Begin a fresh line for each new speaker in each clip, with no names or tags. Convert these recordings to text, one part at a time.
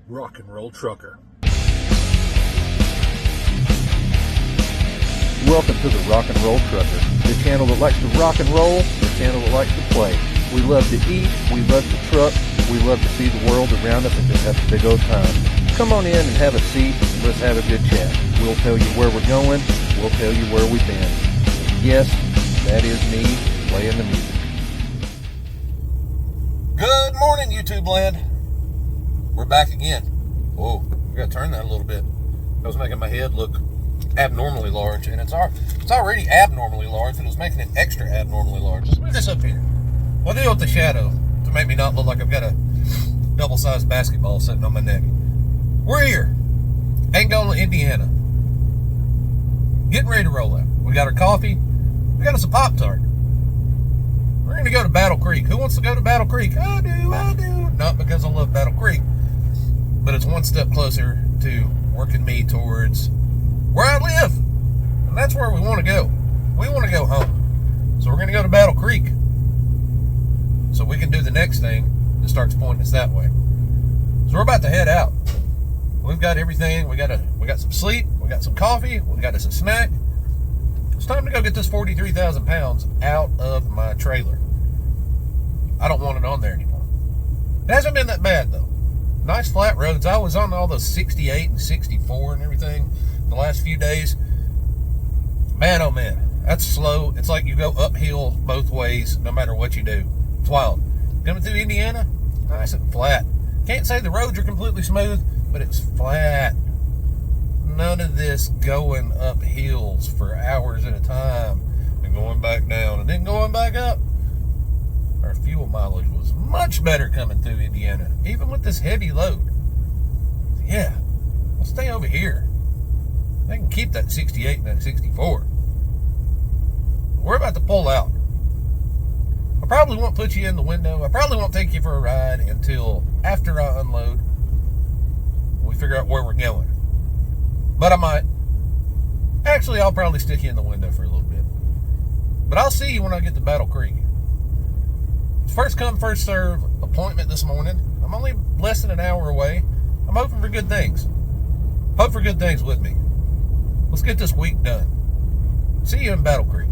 rock and roll trucker.
Welcome to the Rock and Roll Trucker, the channel that likes to rock and roll, the channel that likes to play. We love to eat, we love to truck, we love to see the world around us and just have a big old time. Come on in and have a seat, let's have a good chat. We'll tell you where we're going, we'll tell you where we've been. Yes, that is me playing the music.
Good morning, YouTube land. We're back again. Whoa, we gotta turn that a little bit. That was making my head look abnormally large, and it's already abnormally large, but it was making it extra abnormally large. Let's move this up here. We'll deal with the shadow to make me not look like I've got a double-sized basketball sitting on my neck. We're here, Angola, Indiana. Getting ready to roll out. We got our coffee. We got us a Pop-Tart. We're going to go to Battle Creek. Who wants to go to Battle Creek? I do. Not because I love Battle Creek, but it's one step closer to working me towards where I live. And that's where we want to go. We want to go home. So we're going to go to Battle Creek so we can do the next thing that starts pointing us that way. So we're about to head out. We've got everything. We got some sleep. We got some coffee. We got us a snack. It's time to go get this 43,000 pounds out of my trailer. I don't want it on there anymore. It hasn't been that bad, though. Nice flat roads. I was on all those 68 and 64 and everything the last few days. Man, oh man, that's slow. It's like you go uphill both ways no matter what you do. It's wild. Coming through Indiana, nice and flat. Can't say the roads are completely smooth, but it's flat. None of this going up hills for hours at a time and going back down and then going back up. Our fuel mileage was much better coming through Indiana, even with this heavy load. Yeah, we'll stay over here. They can keep that 68 and that 64. We're about to pull out. I probably won't put you in the window. I probably won't take you for a ride until after I unload. We figure out where we're going. But I might. Actually, I'll probably stick you in the window for a little bit. But I'll see you when I get to Battle Creek. It's first come, first serve appointment this morning. I'm only less than an hour away. I'm hoping for good things. Hope for good things with me. Let's get this week done. See you in Battle Creek.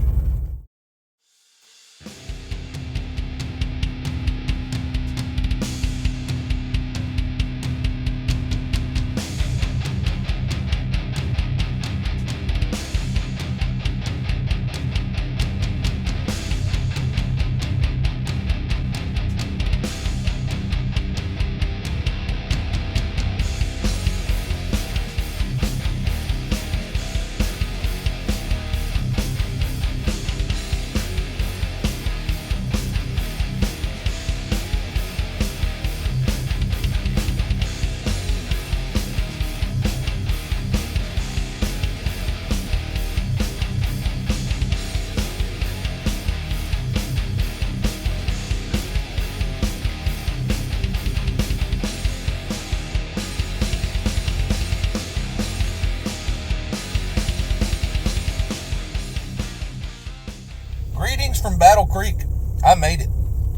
Greetings from Battle Creek. I made it.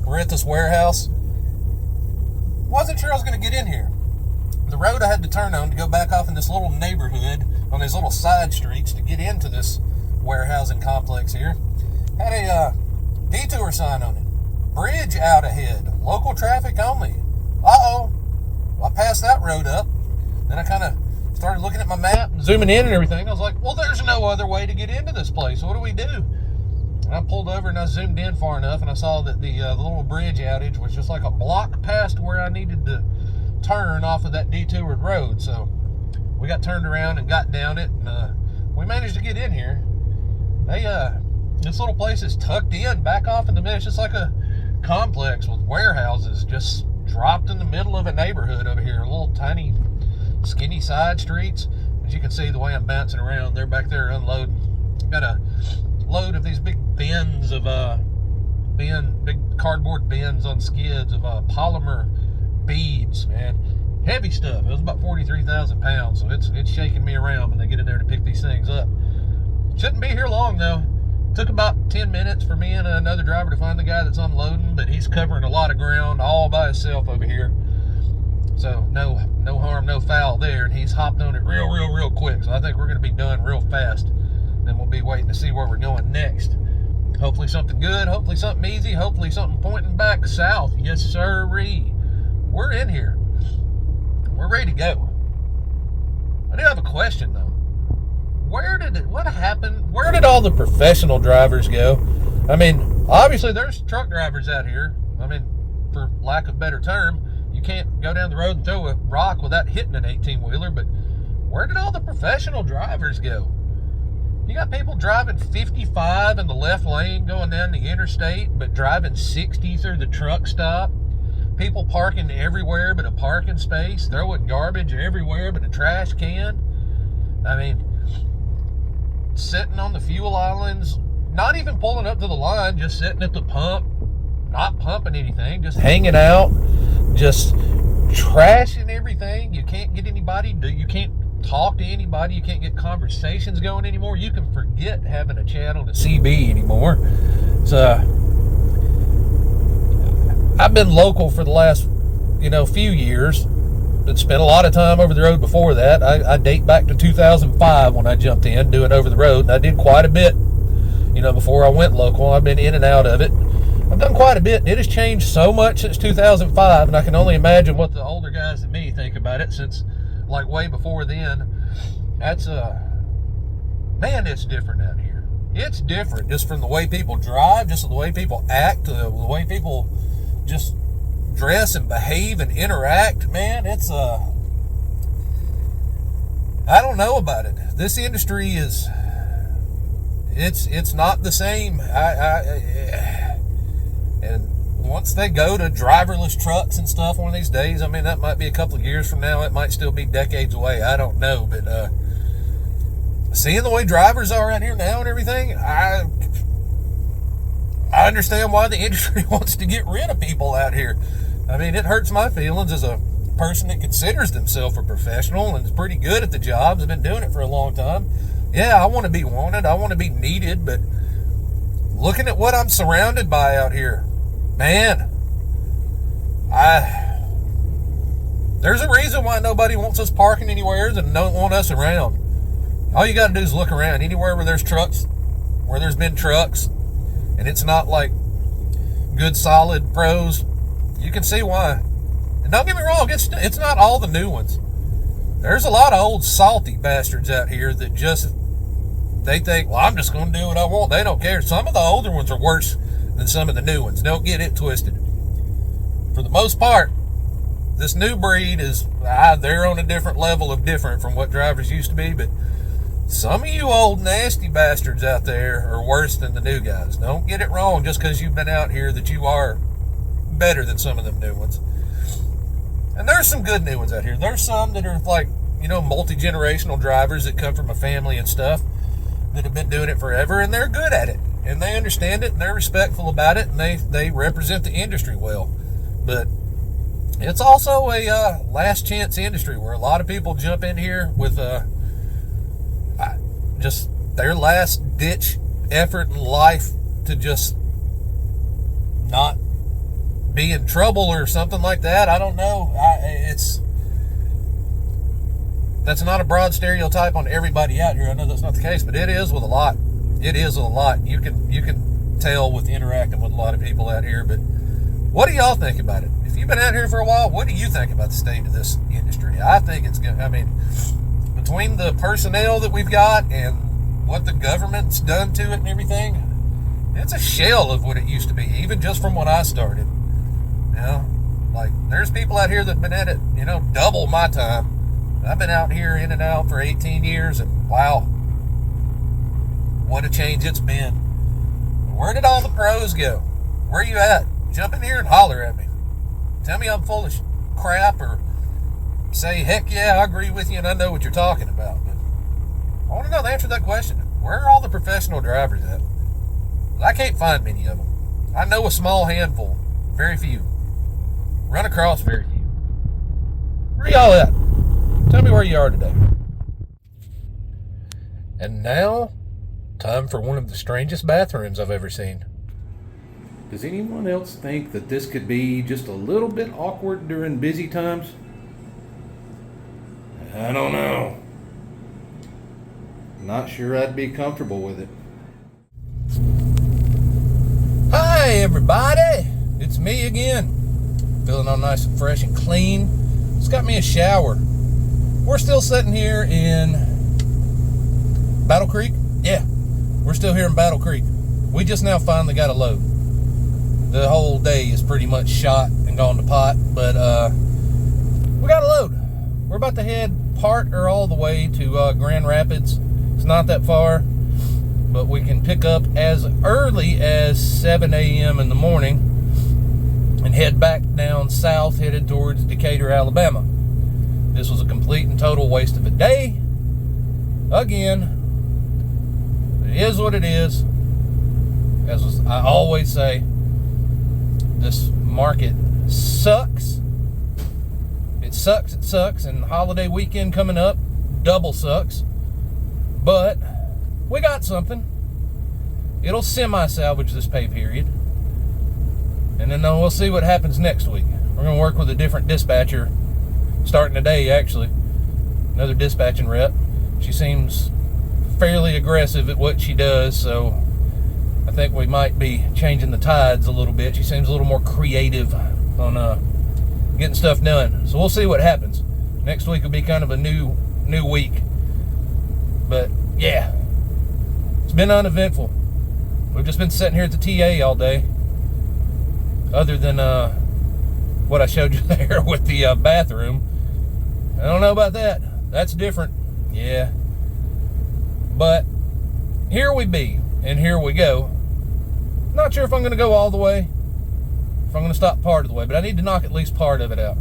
We're at this warehouse. Wasn't sure I was going to get in here. The road I had to turn on to go back off in this little neighborhood on these little side streets to get into this warehousing complex here had a detour sign on it. Bridge out ahead. Local traffic only. Uh-oh. Well, I passed that road up. Then I kind of started looking at my map and zooming in and everything. I was like, well, there's no other way to get into this place. What do we do? And I pulled over and I zoomed in far enough and I saw that the little bridge outage was just like a block past where I needed to turn off of that detoured road. So we got turned around and got down it, and we managed to get in here. This little place is tucked in back off in the middle. It's just like a complex with warehouses just dropped in the middle of a neighborhood over here. Little tiny skinny side streets. As you can see the way I'm bouncing around, they're back there unloading. Got a load of these big bins of big cardboard bins on skids of polymer beads, man. Heavy stuff. It was about 43,000 pounds, so it's shaking me around when they get in there to pick these things up. Shouldn't be here long though. Took about 10 minutes for me and another driver to find the guy that's unloading, but he's covering a lot of ground all by himself over here. So no harm, no foul there. And he's hopped on it real quick. So I think we're going to be done real fast. Then we'll be waiting to see where we're going next. Hopefully something good. Hopefully something easy. Hopefully something pointing back south. Yes, sirree. We're in here. We're ready to go. I do have a question though. What happened? Where did all the professional drivers go? I mean, obviously there's truck drivers out here. I mean, for lack of a better term, you can't go down the road and throw a rock without hitting an 18-wheeler, but where did all the professional drivers go? You got people driving 55 in the left lane going down the interstate, but driving 60 through the truck stop. People parking everywhere but a parking space, throwing garbage everywhere but a trash can. I mean, sitting on the fuel islands, not even pulling up to the line, just sitting at the pump, not pumping anything, just hanging out, just trashing everything. You can't get anybody, you can't talk to anybody, you can't get conversations going anymore. You can forget having a channel to CB anymore. So I've been local for the last, few years, but spent a lot of time over the road before that. I date back to 2005 when I jumped in doing over the road, and I did quite a bit, before I went local. I've been in and out of it. I've done quite a bit, and it has changed so much since 2005, and I can only imagine what the older guys than me think about it since, like, way before then. That's, man, it's different out here. It's different just from the way people drive, just the way people act, the way people just dress and behave and interact. Man, it's I don't know about it. This industry is, it's not the same. And once they go to driverless trucks and stuff one of these days, I mean, that might be a couple of years from now. It might still be decades away. I don't know. But seeing the way drivers are out here now and everything, I understand why the industry wants to get rid of people out here. I mean, it hurts my feelings as a person that considers themselves a professional and is pretty good at the jobs. I've been doing it for a long time. Yeah, I want to be wanted. I want to be needed. But looking at what I'm surrounded by out here, man, there's a reason why nobody wants us parking anywhere and don't want us around. All you got to do is look around. Anywhere where there's trucks, where there's been trucks, and it's not like good, solid pros, you can see why. And don't get me wrong, it's not all the new ones. There's a lot of old salty bastards out here that they think, well, I'm just going to do what I want. They don't care. Some of the older ones are worse than some of the new ones. Don't get it twisted. For the most part, this new breed is, they're on a different level of different from what drivers used to be, but some of you old nasty bastards out there are worse than the new guys. Don't get it wrong just because you've been out here that you are better than some of them new ones. And there's some good new ones out here. There's some that are like, multi-generational drivers that come from a family and stuff that have been doing it forever, and they're good at it. And they understand it, and they're respectful about it, and they represent the industry well. But it's also a last chance industry where a lot of people jump in here with just their last ditch effort in life to just not be in trouble or something like that. I don't know. That's not a broad stereotype on everybody out here. I know that's not the case, but it is with a lot. It is with a lot. You can tell with interacting with a lot of people out here. But what do y'all think about it? If you've been out here for a while, what do you think about the state of this industry? I think it's good. I mean, between the personnel that we've got and what the government's done to it and everything, it's a shell of what it used to be, even just from when I started. Like, there's people out here that have been at it, double my time. I've been out here in and out for 18 years, and wow, what a change it's been. Where did all the pros go? Where you at? Jump in here and holler at me. Tell me I'm full of crap, or say, heck yeah, I agree with you and I know what you're talking about. But I want to know the answer to that question. Where are all the professional drivers at? I can't find many of them. I know a small handful. Very few. Run across very few. Where y'all at? Tell me where you are today. And now, time for one of the strangest bathrooms I've ever seen. Does anyone else think that this could be just a little bit awkward during busy times?
I don't know. Not sure I'd be comfortable with it.
Hi everybody, it's me again. Feeling all nice and fresh and clean. Just got me a shower. We're still sitting here in Battle Creek. Yeah, we're still here in Battle Creek. We just now finally got a load. The whole day is pretty much shot and gone to pot, but we got a load. We're about to head part or all the way to Grand Rapids. It's not that far, but we can pick up as early as 7 a.m. in the morning and head back down south, headed towards Decatur, Alabama. This was a complete and total waste of a day. Again, it is what it is. As I always say, this market sucks. It sucks, and holiday weekend coming up, double sucks. But we got something. It'll semi-salvage this pay period. And then we'll see what happens next week. We're going to work with a different dispatcher starting today, actually. Another dispatching rep. She seems fairly aggressive at what she does, so I think we might be changing the tides a little bit. She seems a little more creative on getting stuff done. So we'll see what happens. Next week will be kind of a new week. But yeah, it's been uneventful. We've just been sitting here at the TA all day. Other than what I showed you there with the bathroom. I don't know about that. That's different. Yeah. But here we be, and here we go. Not sure if I'm going to go all the way, if I'm going to stop part of the way, but I need to knock at least part of it out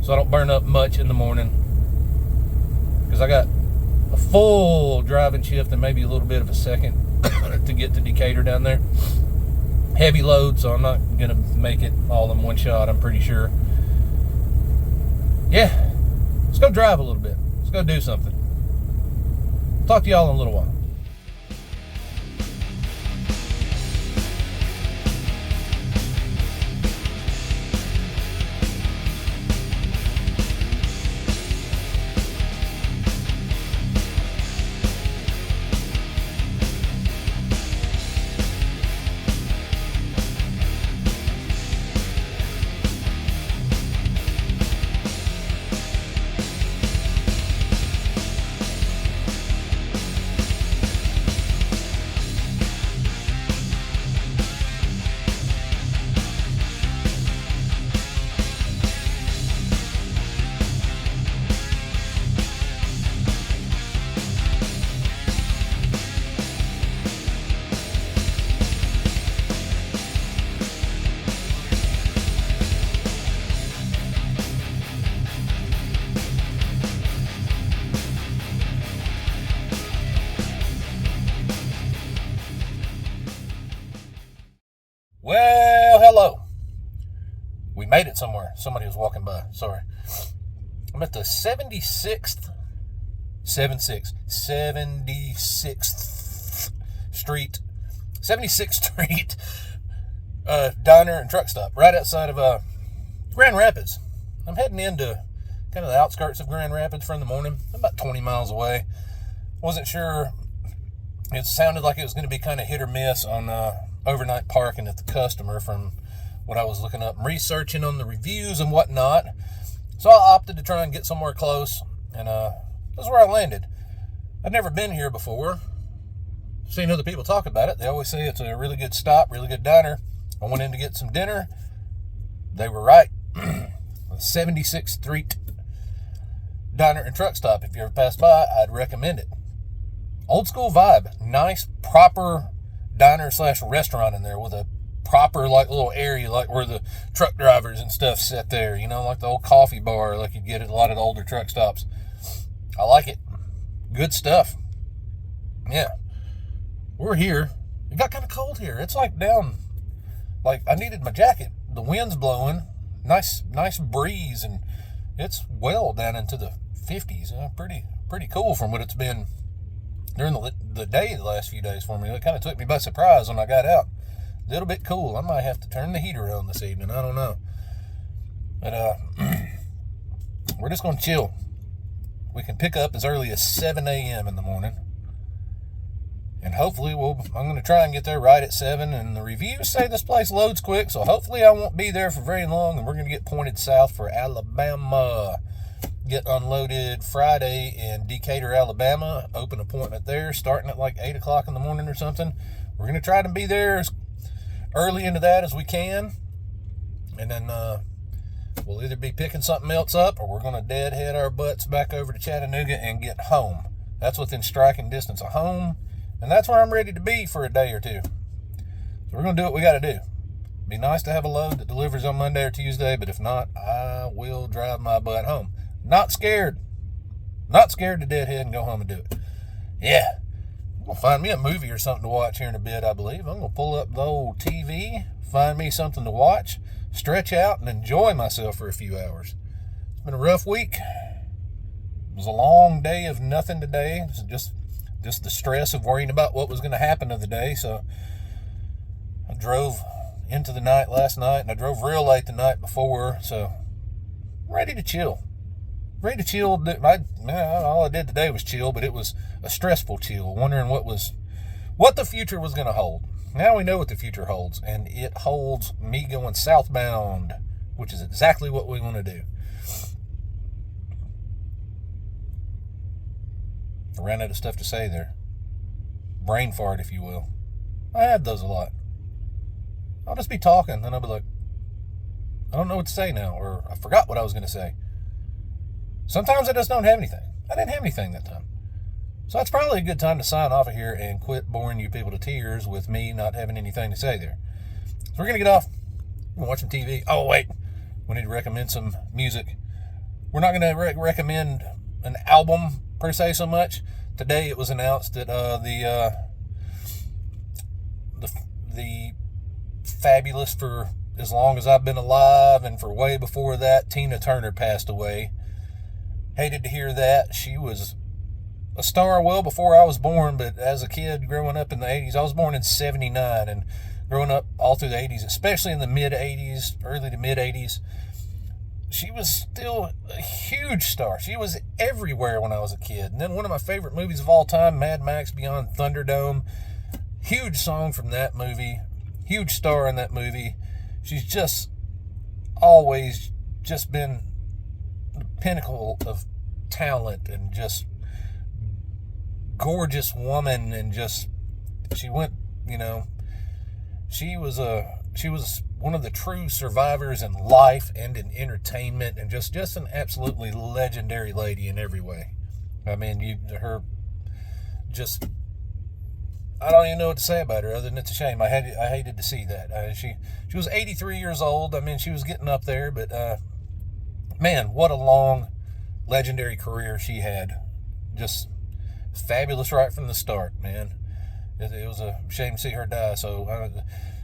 so I don't burn up much in the morning. Because I got a full driving shift and maybe a little bit of a second to get to Decatur down there. Heavy load, so I'm not going to make it all in one shot, I'm pretty sure. Yeah, let's go drive a little bit. Let's go do something. Talk to y'all in a little while. Well, hello. We made it somewhere. Somebody was walking by. Sorry. I'm at the 76th Street, 76th Street diner and truck stop right outside of Grand Rapids. I'm heading into kind of the outskirts of Grand Rapids for in the morning. I'm about 20 miles away. Wasn't sure. It sounded like it was going to be kind of hit or miss on overnight parking at the customer from what I was looking up and researching on the reviews and whatnot. So I opted to try and get somewhere close, and this is where I landed. I've never been here before. Seen other people talk about it. They always say it's a really good stop, really good diner. I went in to get some dinner. They were right. 76th Street diner and truck stop. If you ever pass by, I'd recommend it. Old school vibe. Nice, proper diner / restaurant in there with a proper like little area like where the truck drivers and stuff sit there, you know, like the old coffee bar like you'd get at a lot of the older truck stops. I like it. Good stuff. Yeah. We're here. It got kind of cold here. It's like down, like I needed my jacket. The wind's blowing. Nice breeze, and it's well down into the 50s. Pretty cool from what it's been during the day the last few days for me. It kind of took me by surprise when I got out. A little bit cool. I might have to turn the heater on this evening. I don't know. But we're just going to chill. we can pick up as early as 7 a.m. in the morning. And hopefully I'm going to try and get there right at 7. And the reviews say this place loads quick, so hopefully I won't be there for very long. And we're going to get pointed south for Alabama. Get unloaded Friday in Decatur, Alabama. Open appointment there, starting at like 8 o'clock in the morning or something. We're going to try to be there as early into that as we can. And then we'll either be picking something else up, or we're going to deadhead our butts back over to Chattanooga and get home. That's within striking distance of home. And that's where I'm ready to be for a day or two. So we're going to do what we got to do. Be nice to have a load that delivers on Monday or Tuesday, but if not, I will drive my butt home. Not scared. Not scared to deadhead and go home and do it. Yeah. I'm going to find me a movie or something to watch here in a bit, I believe. I'm going to pull up the old TV, find me something to watch, stretch out, and enjoy myself for a few hours. It's been a rough week. It was a long day of nothing today. It's just the stress of worrying about what was going to happen of the day. So I drove into the night last night, and I drove real late the night before. So I'm ready to chill. Ready to chill. All I did today was chill, but it was a stressful chill, wondering what the future was going to hold. Now we know what the future holds, and it holds me going southbound, which is exactly what we want to do. I ran out of stuff to say there. Brain fart, if you will. I have those a lot. I'll just be talking, and I'll be like, I don't know what to say now, or I forgot what I was going to say. Sometimes I just don't have anything. I didn't have anything that time. So that's probably a good time to sign off of here and quit boring you people to tears with me not having anything to say there. So we're going to get off. We're going to watch some TV. Oh, wait. We need to recommend some music. We're not going to recommend an album per se so much. Today it was announced that the fabulous for as long as I've been alive and for way before that, Tina Turner passed away. Hated to hear that. She was a star well before I was born, but as a kid growing up in the 80s, I was born in 79, and growing up all through the 80s, especially in the mid-80s, early to mid-80s, she was still a huge star. She was everywhere when I was a kid. And then one of my favorite movies of all time, Mad Max Beyond Thunderdome, huge song from that movie, huge star in that movie. She's just always just been the pinnacle of talent and just gorgeous woman, and just she went, she was one of the true survivors in life and in entertainment, and just an absolutely legendary lady in every way. I mean, I don't even know what to say about her other than it's a shame. I hated to see that. She was 83 years old. I mean, she was getting up there, but man, what a long, legendary career she had. Just fabulous right from the start, man. It was a shame to see her die. So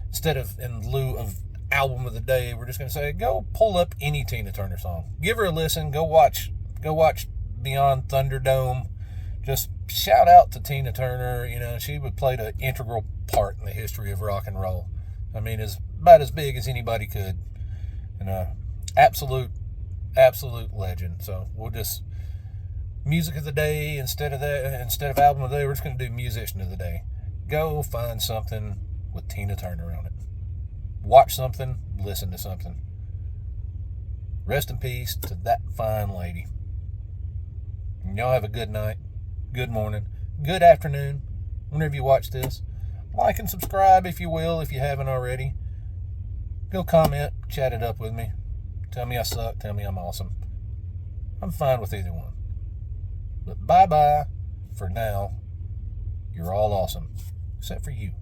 instead of, in lieu of album of the day, we're just going to say, go pull up any Tina Turner song. Give her a listen. Go watch Beyond Thunderdome. Just shout out to Tina Turner. She played an integral part in the history of rock and roll. I mean, about as big as anybody could. And absolute legend. So we'll just music of the day instead of album of the day. We're just going to do musician of the day. Go find something with Tina Turner on it. Watch something, listen to something. Rest in peace to that fine lady. And y'all have a good night, good morning, good afternoon, whenever you watch this. Like and subscribe if you will, if you haven't already. Go comment, chat it up with me. Tell me I suck, tell me I'm awesome. I'm fine with either one. But bye-bye for now. You're all awesome. Except for you.